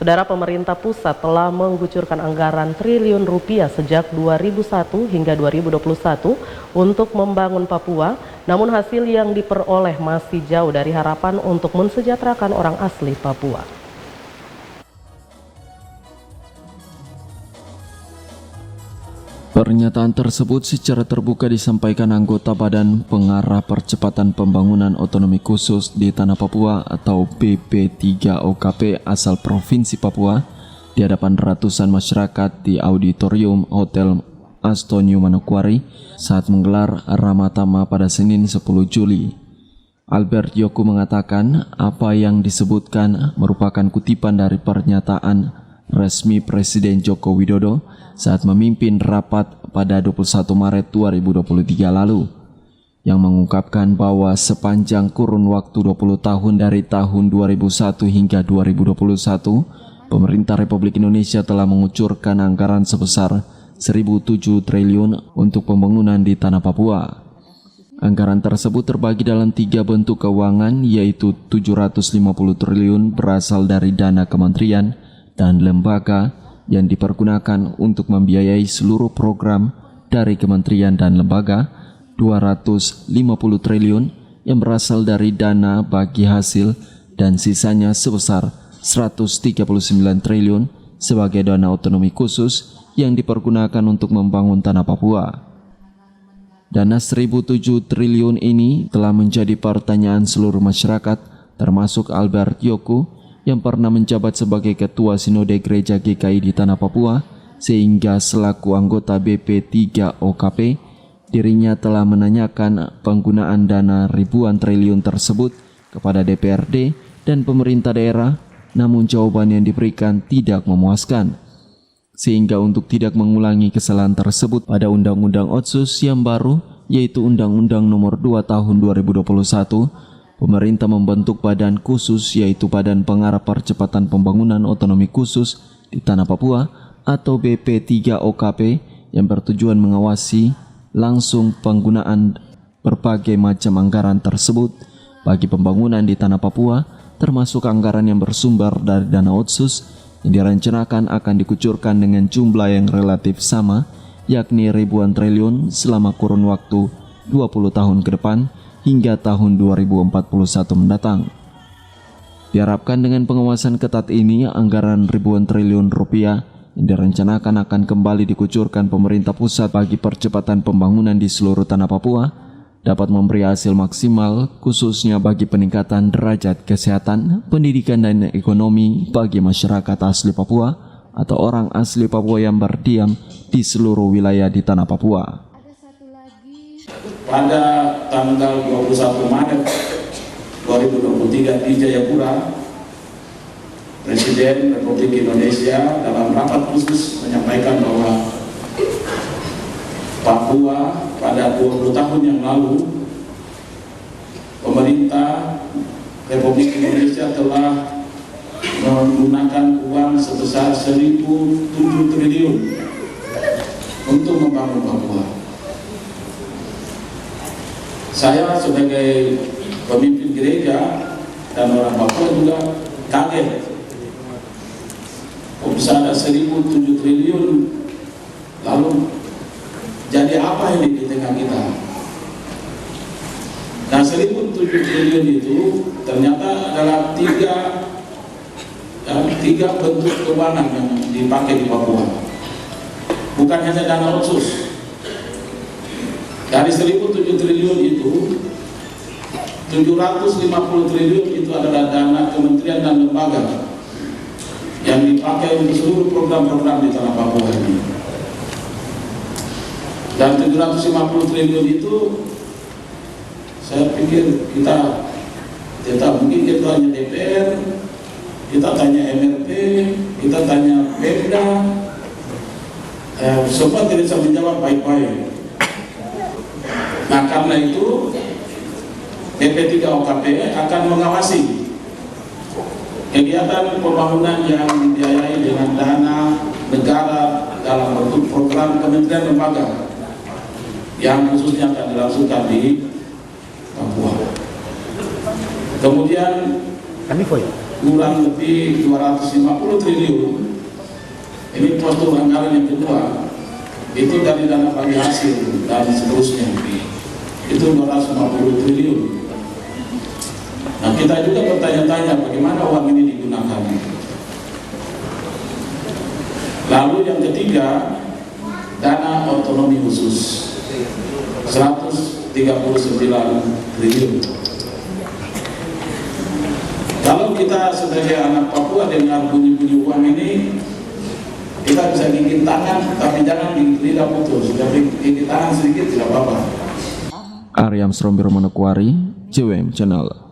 Saudara, pemerintah pusat telah mengucurkan anggaran triliun rupiah sejak 2001 hingga 2021 untuk membangun Papua, namun hasil yang diperoleh masih jauh dari harapan untuk mensejahterakan orang asli Papua. Pernyataan tersebut secara terbuka disampaikan anggota Badan Pengarah Percepatan Pembangunan Otonomi Khusus di Tanah Papua atau BP3OKP asal Provinsi Papua di hadapan ratusan masyarakat di auditorium Hotel Astonyu Manokwari saat menggelar Ramatama pada Senin 10 Juli. Albert Yoku mengatakan apa yang disebutkan merupakan kutipan dari pernyataan resmi Presiden Joko Widodo saat memimpin rapat pada 21 Maret 2023 lalu, yang mengungkapkan bahwa sepanjang kurun waktu 20 tahun dari tahun 2001 hingga 2021, pemerintah Republik Indonesia telah mengucurkan anggaran sebesar 1.007 triliun untuk pembangunan di Tanah Papua. Anggaran tersebut terbagi dalam 3 bentuk keuangan, yaitu 750 triliun berasal dari dana kementerian dan lembaga yang dipergunakan untuk membiayai seluruh program dari kementerian dan lembaga, 250 triliun yang berasal dari dana bagi hasil, dan sisanya sebesar 139 triliun sebagai dana otonomi khusus yang dipergunakan untuk membangun Tanah Papua. Dana 1.007 triliun ini telah menjadi pertanyaan seluruh masyarakat, termasuk Albert Yoku yang pernah menjabat sebagai Ketua Sinode Gereja GKI di Tanah Papua, sehingga selaku anggota BP3OKP, dirinya telah menanyakan penggunaan dana ribuan triliun tersebut kepada DPRD dan pemerintah daerah, namun jawaban yang diberikan tidak memuaskan. Sehingga untuk tidak mengulangi kesalahan tersebut pada Undang-Undang Otsus yang baru, yaitu Undang-Undang Nomor 2 Tahun 2021, pemerintah membentuk badan khusus, yaitu Badan Pengarah Percepatan Pembangunan Otonomi Khusus di Tanah Papua atau BP3OKP yang bertujuan mengawasi langsung penggunaan berbagai macam anggaran tersebut bagi pembangunan di Tanah Papua, termasuk anggaran yang bersumber dari dana Otsus yang direncanakan akan dikucurkan dengan jumlah yang relatif sama, yakni ribuan triliun selama kurun waktu 20 tahun ke depan hingga tahun 2041 mendatang. Diharapkan dengan pengawasan ketat ini, anggaran ribuan triliun rupiah yang direncanakan akan kembali dikucurkan pemerintah pusat bagi percepatan pembangunan di seluruh Tanah Papua dapat memberi hasil maksimal, khususnya bagi peningkatan derajat kesehatan, pendidikan dan ekonomi bagi masyarakat asli Papua atau orang asli Papua yang berdiam di seluruh wilayah di Tanah Papua. Pada tanggal 21 Maret 2023 di Jayapura, Presiden Republik Indonesia dalam rapat khusus menyampaikan bahwa Papua pada 20 tahun yang lalu, pemerintah Republik Indonesia telah menggunakan uang sebesar 1.007 triliun untuk membangun Papua. Saya sebagai pemimpin gereja dan orang Papua juga kaget. Kok bisa ada 1.007 triliun, lalu jadi apa ini di tengah kita? Nah, 1.007 triliun itu ternyata adalah tiga bentuk keuangan yang dipakai di Papua. Bukan hanya dana Otsus. Dari 1.007 triliun itu, 750 triliun itu adalah dana kementerian dan lembaga yang dipakai untuk seluruh program-program di Tanah Papua ini. Dan 750 triliun itu, saya pikir kita mungkin ketuanya DPR, kita tanya MRP, kita tanya Pemda, semua tidak bisa menjawab baik-baik. Nah, karena itu BP3OKP akan mengawasi kegiatan pembangunan yang dibiayai dengan dana negara dalam bentuk program kementerian lembaga yang khususnya akan dilangsungkan di Papua. Kemudian kurang lebih 250 triliun. Ini postur anggaran yang kedua, itu dari dana bagi hasil dan seterusnya, itu 250 triliun. Nah, kita juga bertanya-tanya bagaimana uang ini digunakan. Lalu yang ketiga, dana otonomi khusus 139 triliun. Kalau kita sebagai anak Papua dengar bunyi-bunyi uang ini, kita bisa gigit tangan, tapi jangan gigit lidah putus. Jadi gigit tangan sedikit tidak apa-apa. Aryam Srombiro Manokwari, JWM Channel.